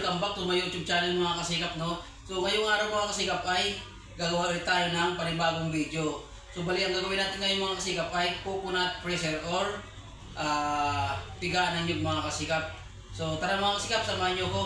welcome back to my YouTube channel mga kasikap, no? So ngayong araw mga kasikap ay gagawa ulit tayo ng panibagong video. So bali ang gagawin natin ngayon mga kasikap ay coconut pressure or pigaan ng nyug mga kasikap. So tara mga kasikap, samahan nyo ko.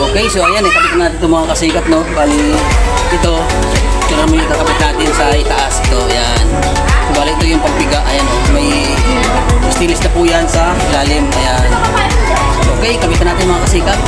Okay, so ayan, ikabit natin itong mga kasikap, no? Bali, ito namin ikakabit natin sa itaas. Ito, ayan. So, bali, ito yung pagpiga. Ayan, oh, may stainless na po yan sa ilalim. Ayan. Okay, kabitan natin mga kasikap.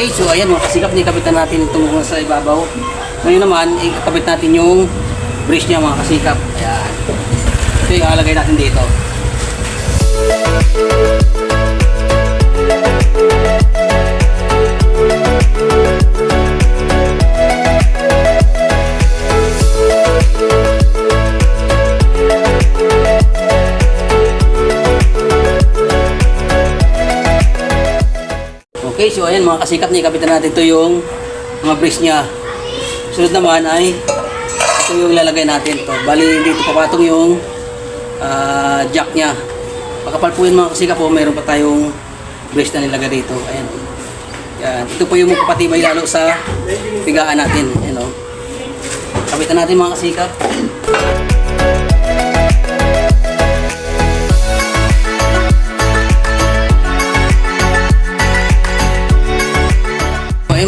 Okay, so ayan mga kasikap, ikabitan natin itong sa ibabaw. Ngayon naman, ikakabit natin yung brace niya mga kasikap. Ayan. Ito yung ilalagay natin dito. Okay, so ayan mga kasikap, ikabitan natin ito yung mga brace niya. Sunod naman ay ito yung ilalagay natin to. Bali dito papatong yung jack niya. Pakapal po yun mga kasikap po, mayroon pa tayong brace na nilagay dito. Ayan. Yan. Ito po yung magpapatibay lalo sa pigaan natin. Ayan, oh. Kabitan natin mga kasikap.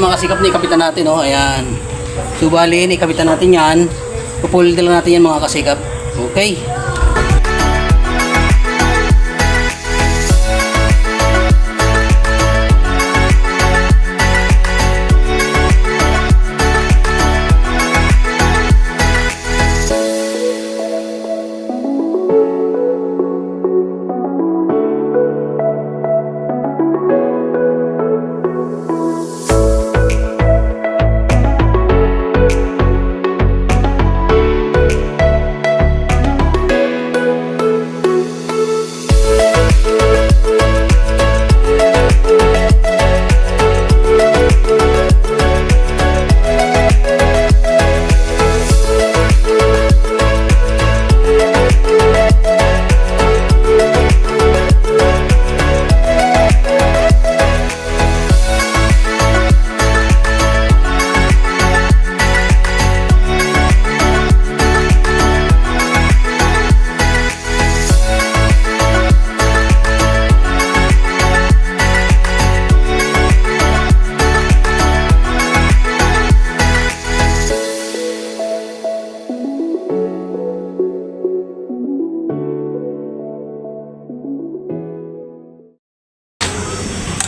Mga kasikap na ikabitan natin, oh. Ayan. So bali, ikabitan natin yan. Pupulit lang natin yan mga kasikap. Okay.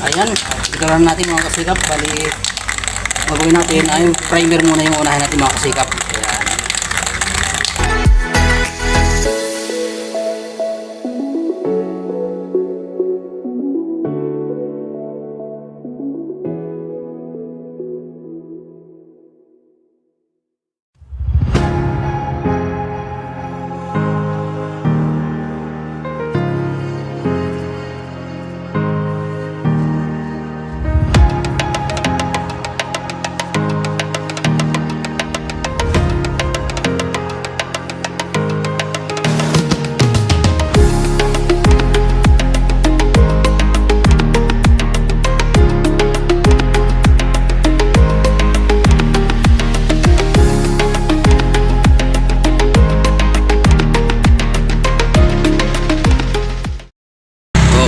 Ayan, ikaw natin mga kasikap. Bali, gagawin natin ay primer muna yung unahin natin mga kasikap. Ayan.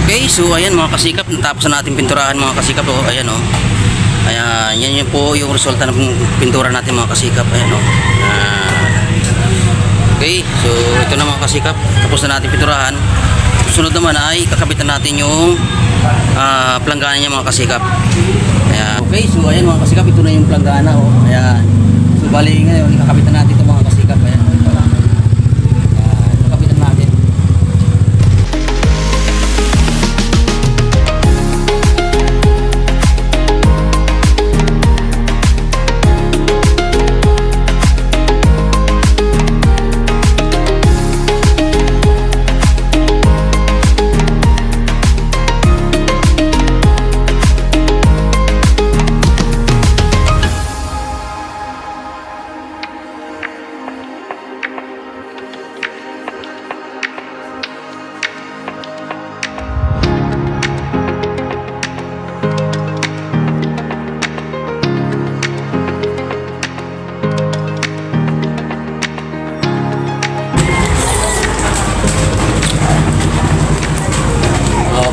Okay, so ayan mga kasikap, natapos na natin pinturahan mga kasikap. Oh, ayan oh. Ayan, yan yun po yung resulta ng pintura natin mga kasikap. Ayan oh. Okay, so ito na mga kasikap, tapos na natin pinturahan. Sunod naman ay kakabitan natin yung planggana niya mga kasikap. Ayan. Okay, so ayan mga kasikap, ito na yung planggana oh. Ayan. So bali ngayon, kakabitan natin ito mga kasikap. Ayan. Kakabitan natin.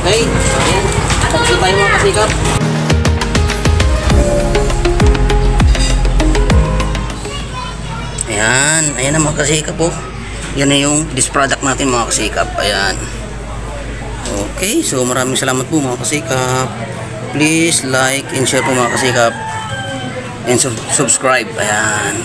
Okay, so ayan. Tapos na tayo mga kasikap. Ayan, ayan na mga kasikap po. Yan na yung this product natin mga kasikap. Ayan. Okay, so maraming salamat po mga kasikap. Please like and share po mga kasikap. And subscribe. Ayan.